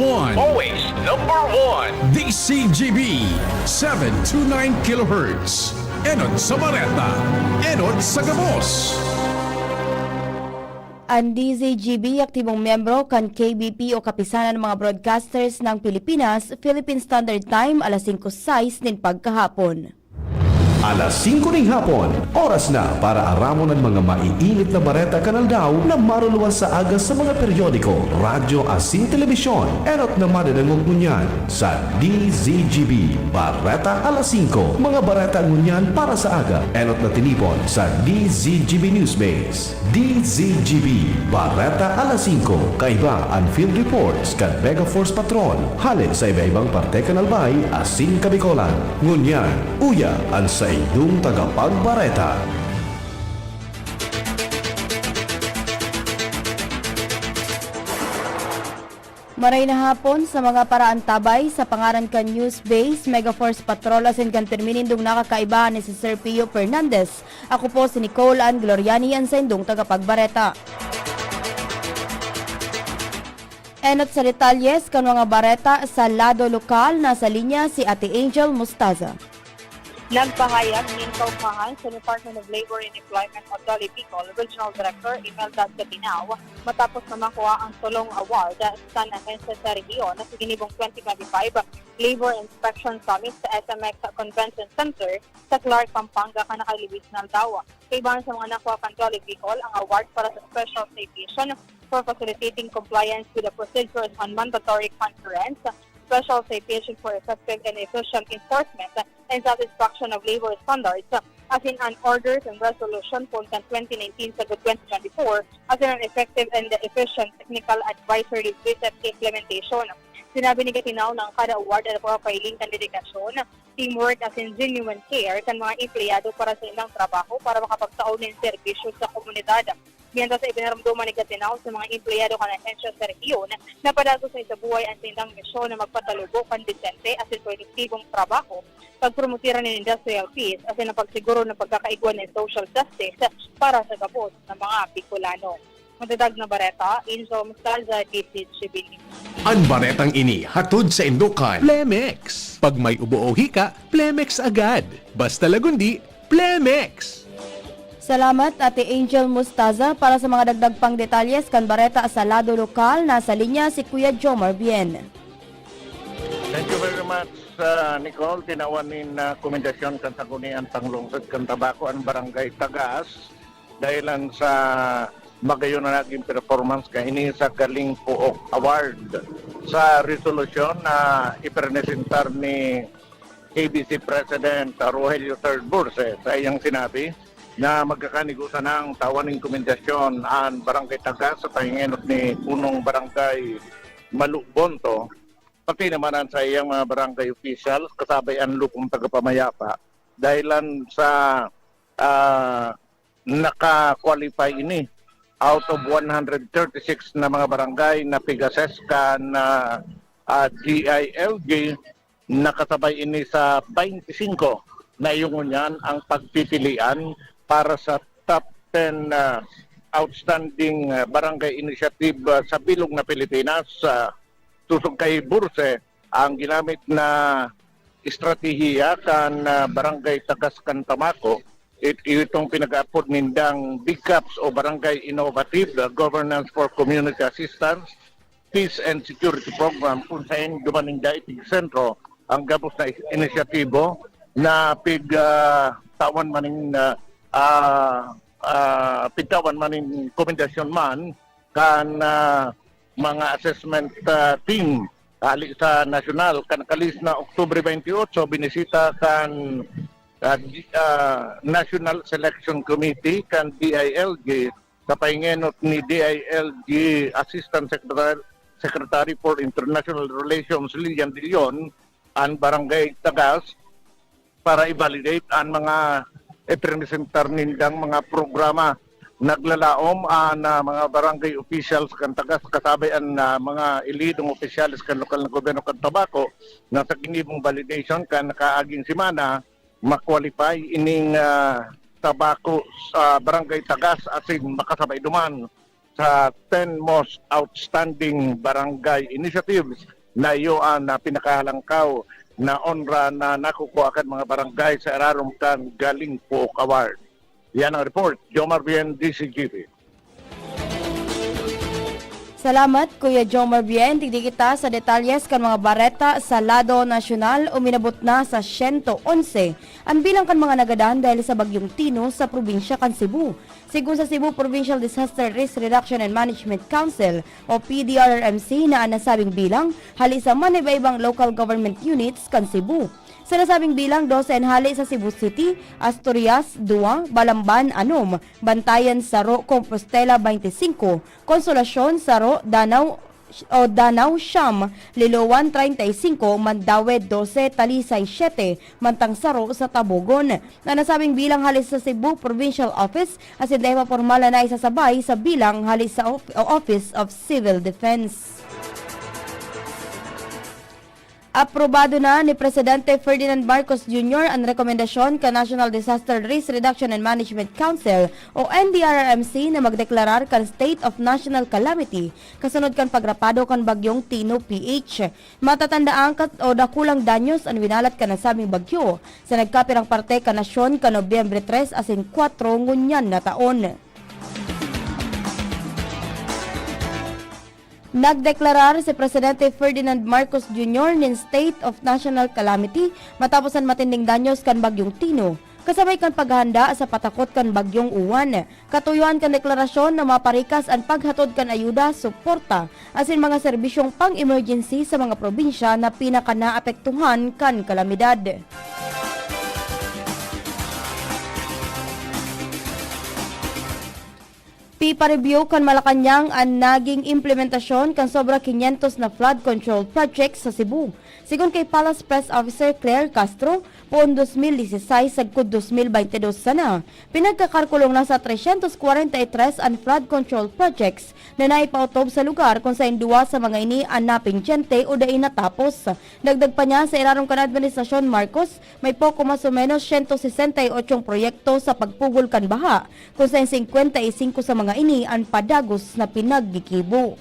one. Always number one. DCGB 729 kHz. Enod sa Bareta, Enod sa Gabos. Ang DZGB aktibong miyembro kan KBP o Kapisanan ng mga Broadcasters ng Pilipinas, Philippine Standard Time, alas 5:06 nin pagkahapon. Alas 5 ng hapon, oras na para aramon ng mga maiinit na bareta kanal daw na maruluan sa aga sa mga periodiko, radyo asin telebisyon. Enot naman ang ngunyan sa DZGB Bareta alas 5. Mga bareta ngunyan para sa aga. Enot na tinipon sa DZGB Newsbase. DZGB Bareta alas 5. Kaiba ang field reports kan Mega Force Patrol. Halin sa iba-ibang parte kanalbay asin kabikolan. Ngunyan, uya ang sa idong tagapagbareta. Maray na hapon sa mga paraan tabay sa pangaran kan Newsbase, Mega Force Patrol asin kan terminindong nakakaiba ni si Sir Pio Fernandez. Ako po si Nicole Ann Gloriani ang sa indong tagapagbareta. Enot sa detalyes kan mga bareta sa lado lokal, nasa linya si Ate Angel Mustaza. Nagpahayag ng kaupahan sa Department of Labor and Employment of Dolly Bicol, Regional Director Imelda Gabinao, matapos na makuha ang tulong award sa ahensya sa rehiyon sa ginibong 2025 Labor Inspection Summit sa SMX Convention Center sa Clark, Pampanga, Kanakalibis ng Dawa. Kaibahan sa mga nakuha kan Dolly Bicol ang award para sa Special Citation for Facilitating Compliance with the Procedures on Mandatory Concurrence, Special Citation for Effective and Efficient Enforcement and Satisfaction of Labor Standards, as in an Orders and Resolution Punkan 2019 sa 2024, as in an Effective and Efficient Technical Advisory Precept Implementation. Sinabi ni Gatinaw ng kada award ay profiling kan dedikasyon, teamwork as in genuine care kan mga empleyado para sa ilang trabaho para makapagtaon ng serbisyo sa komunidad. Mientras sa ibinaramdaman ni Gatinaw sa mga empleyado kan ahensya sa rehiyon na padagos sa isabuhay ang sindang misyon na magpatalubo kan disente as in produktibong trabaho, pagpromotira ng industrial peace as in ang pagsiguro ng pagkakaigwan ng social justice para sa gabos ng mga Bicolano. Madadag na bareta, Inzo Mustalza, DCGB. Ang baretang ini hatod sa Indukan. Plemex. Pag may ubo-ohi ka, Plemex agad. Basta lagundi, Plemex. Salamat Ate Angel Mustaza. Para sa mga dagdag pang detalyes kan bareta sa lado lokal, nasa linya si Kuya Jomar Bien. Thank you very much, Nicole. Tinawanin na komendasyon kan sa kunian panglungsod kan tabako ang barangay Tagas dahilan sa magayon na naging performance kaini sa Galing Puok Award sa resolusyon na ipresentar ni ABC President Rogelio III Burse sa iyang sinabi na magkakanigusan ng tawaning komendasyon ang barangay Tagas sa pahingenot ni Punong Barangay Malubonto, pati naman sa iyang mga barangay officials kasabay ang lupong tagapamayapa dahilan sa naka-qualify ini out of 136 na mga barangay na pigases kan DILG, nakasabay ini sa 25 na iyon ang pagpipilian para sa top 10 outstanding barangay initiative sa bilog na Pilipinas. Tusog kay Burse ang ginamit na estratehiya kan barangay Tagas kan Tamako. Itong pinag-apod nindang BIGCAPS o Barangay Innovative Governance for Community Assistance Peace and Security Program, kung saan gumaninda itig sentro ang gabos na inisyatibo na pigtawan maning pigtawan maning komendasyon man kan mga assessment team ali sa nasyonal kan kalis na Oktubre 28 binisita kan National Selection Committee kan DILG sa pahingenot ni DILG Assistant Secretary for International Relations Lilian Dillon ang barangay Tagas para i-validate ang mga ipresentar nindang mga programa. Naglalaom na mga barangay officials kan Tagas kasabay ang mga ilidong officials kan lokal na gobyerno kan Tabaco na sa kinibong validation kan nakaaging simana ma-qualify ining tabako sa barangay Tagas asin makasabay duman sa 10 most outstanding barangay initiatives na iyoan na pinakahalangkaw na onra na nakukuha kan mga barangay sa Ararumkan Galing Puok Award. Yan ang report. Jomar Bien, DCGP. Salamat, Kuya Jomar Bien. Tigdi kita sa detalyes kan mga bareta sa lado nasyonal uminabot na sa 111 ang bilang kan mga nagadan dahil sa bagyong Tino sa probinsya kan Cebu. Sigun sa Cebu Provincial Disaster Risk Reduction and Management Council o PDRRMC na nasabing bilang hali sa maniba-ibang local government units kan Cebu. Sa nasabing bilang 12 hali sa Cebu City, Asturias 2, Balamban 6, Bantayan Saro, Compostela 25, Consolacion Saro, Danau Siam, Liloan 35, Mandaue 12, Talisay 7, Mantang Saro sa Tabogon. Na nasabing bilang halis sa Cebu Provincial Office as hindi pa formal na isasabay sa bilang halis sa Office of Civil Defense. Aprobado na ni Presidente Ferdinand Marcos Jr. ang rekomendasyon ka National Disaster Risk Reduction and Management Council o NDRRMC na magdeklarar kan State of National Calamity kasunod kan pagrapado kan bagyong Tino PH. Matatandaan kat o dakulang danyos ang winalat ka nasabing bagyo sa nagkapirang parte ka nasyon ka Nobyembre 3 asin 4 ngunyan na taon. Nagdeklarar si Presidente Ferdinand Marcos Jr. ng State of National Calamity matapos ang matinding danyos kan bagyong Tino. Kasabay kan paghahanda sa patakot kan bagyong Uwan. Katuyuan kan deklarasyon na maparikas ang paghatod kan ayuda, suporta, asin mga serbisyong pang-emergency sa mga probinsya na pinaka-naapektuhan kan kalamidad. Pipa-review kan Malacanang ang naging implementasyon kan sobra 500 na flood control project sa Cebu. Sigon kay Palace Press Officer Claire Castro, poon 2016 sagkod 2022 sana. Pinagkakarkulong na sa 343 ang flood control projects na naipautob sa lugar kung sa induwa sa mga ini ang napinsyente o dain natapos. Dagdag pa niya sa irarong kan Administrasyon Marcos, may poko mas o menos 168 proyekto sa pagpugol kan baha, kung sa 55 sa mga ini ang padagos na pinaggikibo.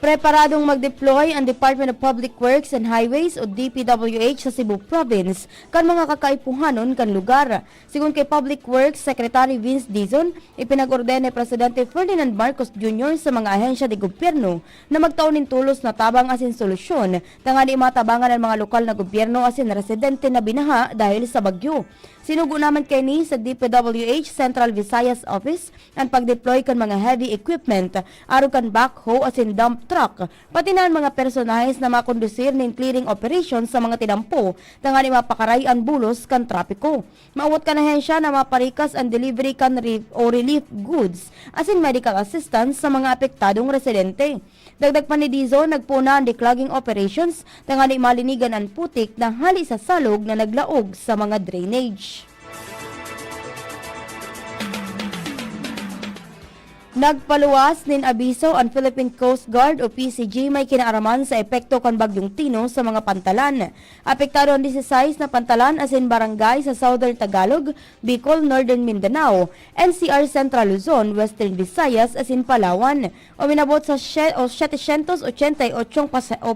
Preparadong mag-deploy ang Department of Public Works and Highways o DPWH sa Cebu Province kan mga kakaipuhanon kan lugar. Sigun kay Public Works Secretary Vince Dizon, ipinag-orden ni Presidente Ferdinand Marcos Jr. sa mga ahensya de gobyerno na magtaunin tulos na tabang asin solusyon tangani matabangan ang mga lokal na gobyerno asin residente na binaha dahil sa bagyo. Sinugo naman kay ni sa DPWH Central Visayas Office ang pag-deploy kan mga heavy equipment, aro kan backhoe asin dump truck, pati na ang mga personahes na makondusir ng clearing operations sa mga tinampo, tangani mapakaray ang bulos kan trapiko. Maawat kan ahensya na maparikas ang delivery kan relief goods, asin medical assistance sa mga apektadong residente. Dagdag pa ni Dizon, nagpuna ang declogging operations, tangani malinigan ang putik na hali sa salog na naglaog sa mga drainage. Nagpaluwas nin abiso ang Philippine Coast Guard o PCG may kinaaraman sa epekto kan bagyong Tino sa mga pantalan. Apektado ang 16 na pantalan asin barangay sa Southern Tagalog, Bicol, Northern Mindanao, NCR Central Luzon, Western Visayas asin Palawan. Uminabot sa 788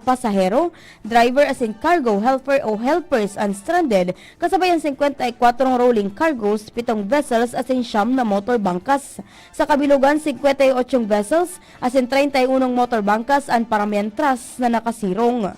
pasahero, driver asin cargo helper o helpers unstranded, kasabay ang 54 rolling cargos, 7 vessels asin 9 na motor bangkas. Sa kabilugan 58 vessels asin 31 motor bangkas ang paramientras na nakasirong.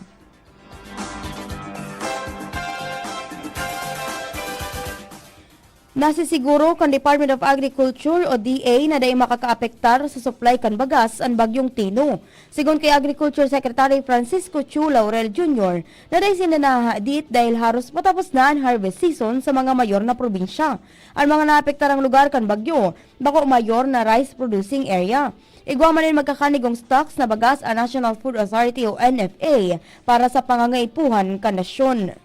Nasisiguro kan Department of Agriculture o DA na day makakaapektar sa supply kan bagas ang bagyong Tino. Sigon kay Agriculture Secretary Francisco Chu Laurel Jr. na day sinanahadit dahil haros matapos na ang harvest season sa mga mayor na probinsya. Ang mga naapektarang lugar kan bagyo, bako mayor na rice producing area. Igwa man rin magkakanigong stocks na bagas ang National Food Authority o NFA para sa pangangaipuhan kan nasyon.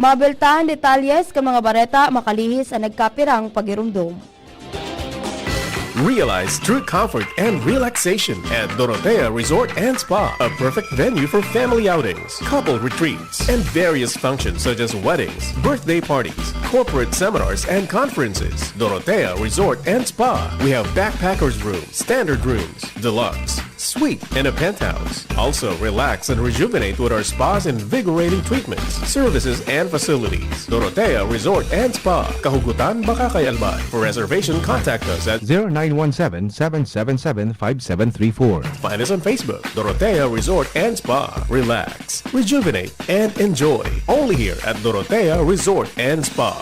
Mabeltahan detalyes ka mga bareta makalihis ang nagkapirang pagirumdom. Realize true comfort and relaxation at Dorotea Resort and Spa, a perfect venue for family outings, couple retreats, and various functions such as weddings, birthday parties, corporate seminars, and conferences. Dorotea Resort and Spa. We have backpackers rooms, standard rooms, deluxe, suite, and a penthouse. Also, relax and rejuvenate with our spas and invigorating treatments, services, and facilities. Dorotea Resort and Spa, Kahugutan, Bakakay, Albay. For reservation, contact us at 0917-777-5734. Find us on Facebook, Dorotea Resort and Spa. Relax, rejuvenate, and enjoy. Only here at Dorotea Resort and Spa.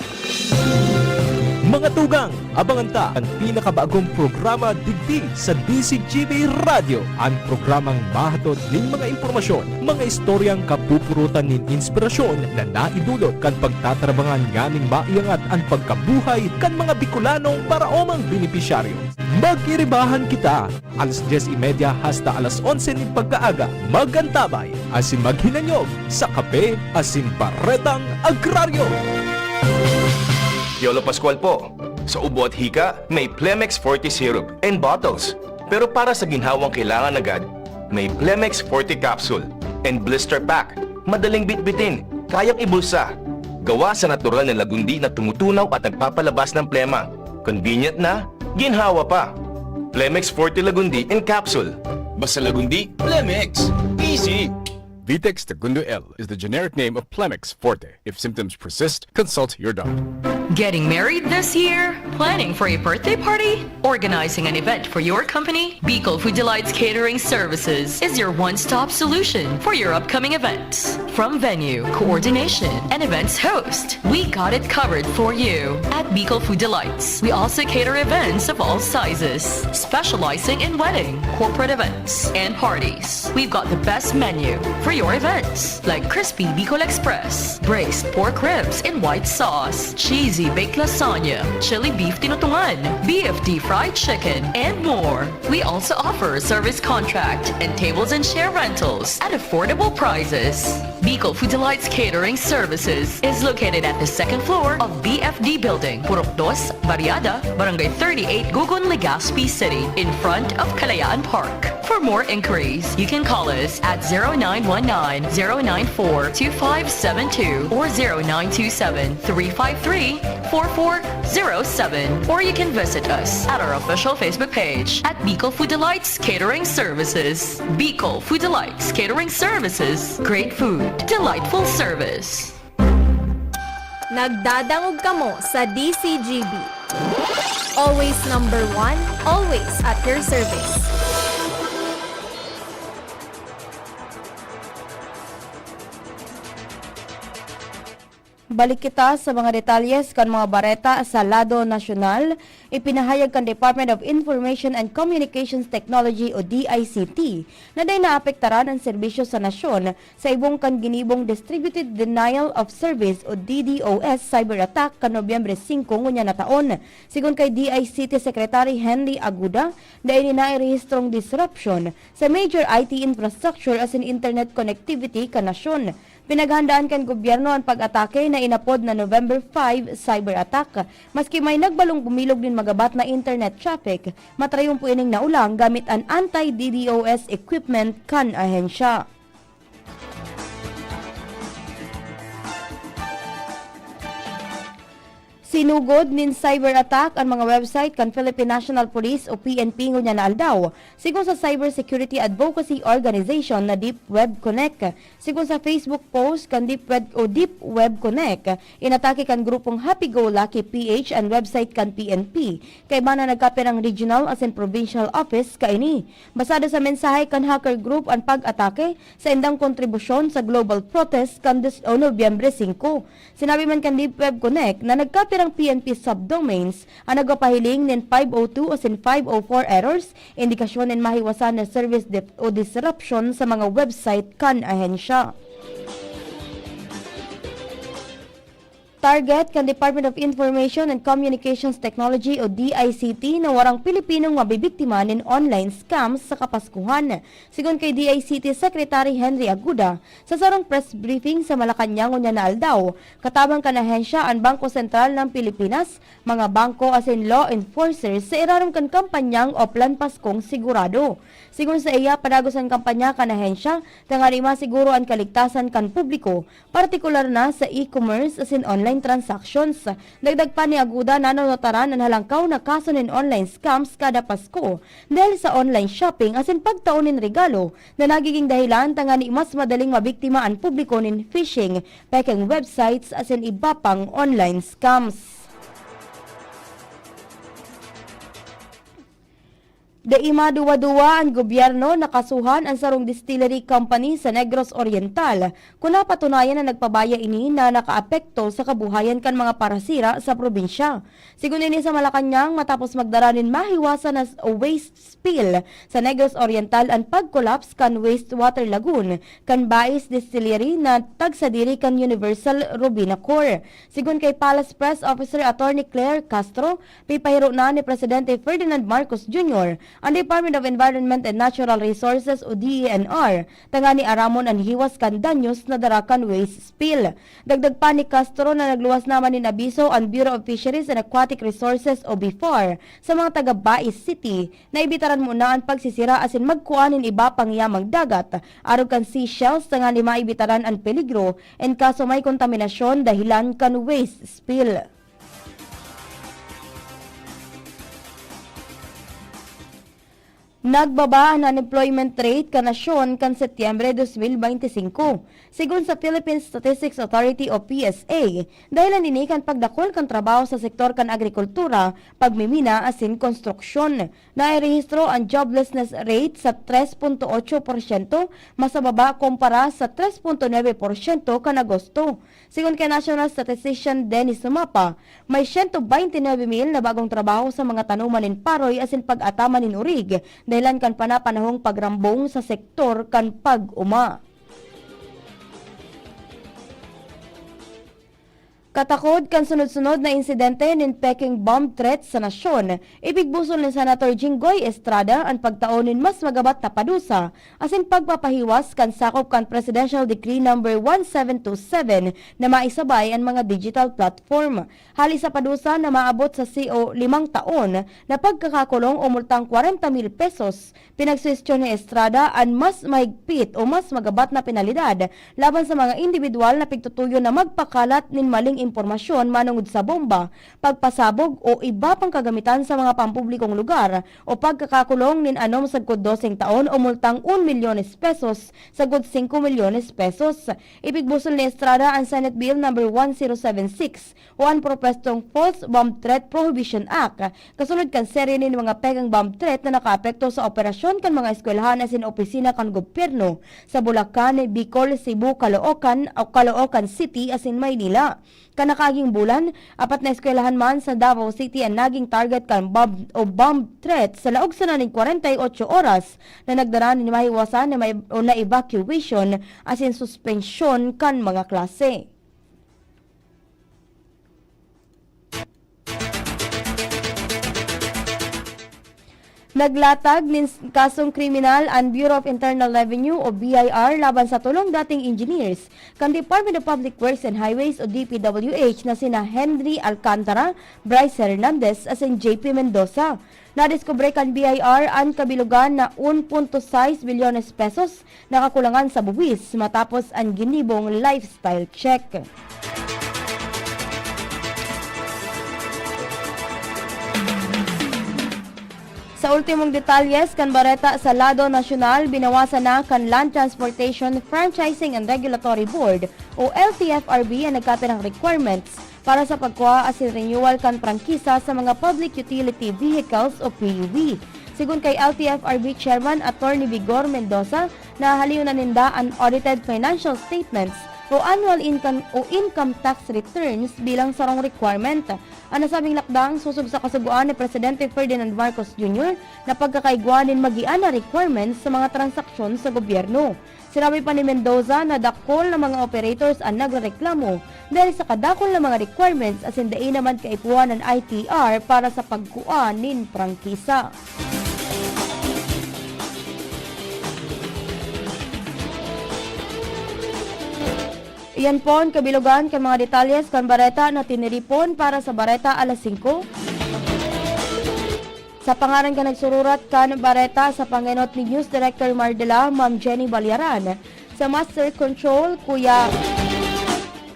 Mga tugang, abangan ta ang pinakabagong programa digdi sa DCGB Radio. Ang programang mahatod ning mga impormasyon, mga istoryang kapupurutan nin inspirasyon na naidulot kan pagtatrabangan nganing maiangat ang pagkabuhay kan mga Bicolanong paraomang benepisyaryo. Magkiribahan kita, alas 10:30 hasta alas 11 ning pagkaaga, magantabay, asin maghinanyog sa kape, asin baretang agraryo. Yolo Pascual po. Sa ubo at hika, may Plemex Forte Syrup and bottles. Pero para sa ginhawang kailangan agad, may Plemex Forte Capsule and Blister Pack. Madaling bitbitin, kayang ibulsa. Gawa sa natural na lagundi na tumutunaw at nagpapalabas ng plema. Convenient na, ginhawa pa. Plemex Forte Lagundi in Capsule. Basta lagundi, Plemex. Easy! Vitex Segundo L is the generic name of Plemex Forte. If symptoms persist, consult your doctor. Getting married this year? Planning for a birthday party? Organizing an event for your company? Bicol Food Delights Catering Services is your one-stop solution for your upcoming events. From venue, coordination, and events host, we got it covered for you. At Bicol Food Delights, we also cater events of all sizes, specializing in wedding, corporate events, and parties. We've got the best menu for your events, like crispy Bicol Express, braised pork ribs in white sauce, cheesy baked lasagna, chili beef tinutungan, BFD fried chicken, and more. We also offer service contract and tables and chair rentals at affordable prices. Bicol Food Delights Catering Services is located at the second floor of BFD Building, Purok 2, Variada, Barangay 38, Gugun, Legazpi City, in front of Kalayaan Park. For more inquiries, you can call us at 0919-094-2572 or 0927-353-4407, or you can visit us at our official Facebook page at Bicol Food Delights Catering Services. Bicol Food Delights Catering Services. Great food, delightful service. Nagdadangog kamo sa DCGB. Always number one, always at your service. Balik kita sa mga detalyes kan mga bareta sa lado nasyonal. Ipinahayag kan Department of Information and Communications Technology o DICT na day naapektaran ang serbisyo sa nasyon sa ibong kan ginibong Distributed Denial of Service o DDoS cyber attack kan Nobyembre 5 ngunya na taon. Sigon kay DICT Secretary Henry Aguda, dahil nairehistrong disruption sa major IT infrastructure as in internet connectivity kan nasyon. Pinaghandaan kan gobyerno ang pag-atake na inapod na November 5 cyber attack. Maski may nagbalong bumilog din magabat na internet traffic, matrayon po ining naulang gamit ang anti-DDoS equipment kan ahensya. Sinugod nin cyber attack ang mga website kan Philippine National Police o PNP ngunya na aldaw. Sigon sa Cybersecurity Advocacy Organization na Deep Web Connect. Sigon sa Facebook post kan Deep Web Connect, inatake kan grupong Happy Go Lucky PH and website kan PNP. Kay bana nagkapirang regional as in provincial office kaini. Basado sa mensahe kan hacker group ang pag-atake sa indang kontribusyon sa global protest kan Nobyembre 5. Sinabi man kan Deep Web Connect na nagkapirang ang PNP subdomains ang nagapahiling nin 502 o sin 504 errors, indikasyon nin mahiwasan na service o disruption sa mga website kan ahensya. Target kan Department of Information and Communications Technology o DICT na warang Pilipinong mabibiktima nin online scams sa Kapaskuhan. Sigon kay DICT Secretary Henry Aguda, sa sarong press briefing sa Malacañang unya na aldaw, katabang kan ahensya ang Bangko Sentral ng Pilipinas, mga bangko as in law enforcers sa irarom kan kampanyang o Plan Paskong Sigurado. Sigon sa iya, padagos ang kampanya kan ahensya, tangari masiguro ang kaligtasan kan publiko, partikular na sa e-commerce as in online transactions. Dagdag pa ni Aguda na nanotaran ang halangkaw na kaso ng online scams kada Pasko dahil sa online shopping as in pagtaunin regalo na nagiging dahilan tangani mas madaling mabiktima ang publiko ng phishing, peking websites as in iba pang online scams. Daima duwa-duwa ang gobyerno nakasuhan ang sarong distillery company sa Negros Oriental kung napatunayan na nagpabaya ini na nakaapekto sa kabuhayan kan mga parasira sa probinsya. Sigun ini sa Malacañang matapos magdaranin mahiwasan na waste spill sa Negros Oriental ang pag-collapse kan wastewater lagoon kan Bais Distillery na tagsadiri kan Universal Robina Core. Sigun kay Palace Press Officer Attorney Claire Castro, pipahiro na ni Presidente Ferdinand Marcos Jr. ang Department of Environment and Natural Resources o DENR tangani aramon ang hiwas kan danyos na darakan waste spill. Dagdag pa ni Castro na nagluwas naman ni abiso ang Bureau of Fisheries and Aquatic Resources o BFAR sa mga taga Bais City na ibitaran muna ang pagsisira asin magkuanin iba pang yamang dagat aron kan seashells tangani maibitaran ang peligro en kaso may kontaminasyon dahilan kan waste spill. Nagbaba ang unemployment rate kanasyon kan Setyembre 2025. Sigun sa Philippine Statistics Authority o PSA, dahil ini kan pagdakol kan trabaho sa sektor kan agrikultura, pagmimina asin konstruksyon. Nairehistro ang joblessness rate sa 3.8%, mas baba kumpara sa 3.9% kan Agosto. Sigun kay National Statistician Dennis Sumapa, may 129,000 na bagong trabaho sa mga tanuman nin paroy asin pag-ataman nin urig, dahilan kan panapanahong pagrambong sa sektor kan pag-uma. Katakod kan sunod-sunod na insidente nin peking bomb threat sa nasyon, ibigbusol ni Senator Jinggoy Estrada ang pagtaonin mas magabat na padusa asin pagpapahiwas kan sakop kan Presidential Decree No. 1727 na maisabay ang mga digital platform. Hali sa padusa na maabot sa CO 5 taon na pagkakakulong o multang 40,000 pesos, pinagswestyon ni Estrada ang mas mahigpit o mas magabat na penalidad laban sa mga individual na pigtutuyo na magpakalat nin maling impormasyon manungod sa bomba, pagpasabog o iba pang kagamitan sa mga pampublikong lugar o pagkakakulong nin anom sagkod 12 taon o multang 1 milyones pesos sagkod 5 milyones pesos. Ibigbusol ni Estrada ang Senate Bill No. 1076 o ang propestong False Bomb Threat Prohibition Act, kasunod kan serye nin mga pegang bomb threat na nakaapekto sa operasyon kan mga eskwelahan asin opisina kan gobyerno sa Bulacan, Bicol, Cebu, Caloocan o Caloocan City asin Maynila. Kanakaging bulan, 4 na eskwelahan man sa Davao City ang naging target kan bomb threat sa laog sa naning 48 oras na nagdaraan ni mahiwasan na evacuation asin suspensyon kan mga klase. Naglatag nin kasong kriminal ang Bureau of Internal Revenue o BIR laban sa tulong dating engineers kan Department of Public Works and Highways o DPWH na sina Henry Alcantara, Bryce Hernandez as in JP Mendoza. Nadiskubre kan BIR ang kabilugan na 1.6 bilyones pesos na kakulangan sa buwis matapos ang ginibong lifestyle check. Sa ultimong detalyes, kan Bareta sa Lado Nasyonal, binawasan na kan Land Transportation Franchising and Regulatory Board o LTFRB ang nagkapirang requirements para sa pagkuha asin renewal kan prangkisa sa mga Public Utility Vehicles o PUV. Sigun kay LTFRB Chairman Attorney Vigor Mendoza, nahaliw na ninda ang audited financial statements o annual income tax returns bilang sarong requirement. Ang nasabing lakdang susub sa kasuguan ni Presidente Ferdinand Marcos Jr. na pagkakaigwanin magian na requirements sa mga transaksyon sa gobyerno. Sinabi pa ni Mendoza na dakol na mga operators ang nagrereklamo dahil sa kadakol na mga requirements as in dain naman kaipuan ng ITR para sa pagkuan nin prangkisa. Iyan po ang kabilugan kan mga detalyes kan bareta na tiniripon para sa bareta alas 5. Sa pangaran ka nagsururat kan bareta sa pangenot ni News Director Mardela, Ma'am Jenny Balyaran. Sa Master Control, Kuya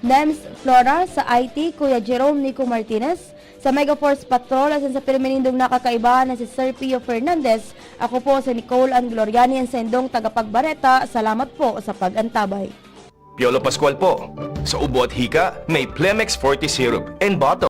Nems Flora. Sa IT, Kuya Jerome Nico Martinez. Sa Megaforce Patrol, asan sa pirminindong nakakaibahan na si Sir Pio Fernandez. Ako po si Nicole Ann Gloriani, ang sendong tagapagbareta. Salamat po sa pag-antabay. Piolo Pascual po. Sa ubo at hika, may Plemex Forte Syrup and bottle.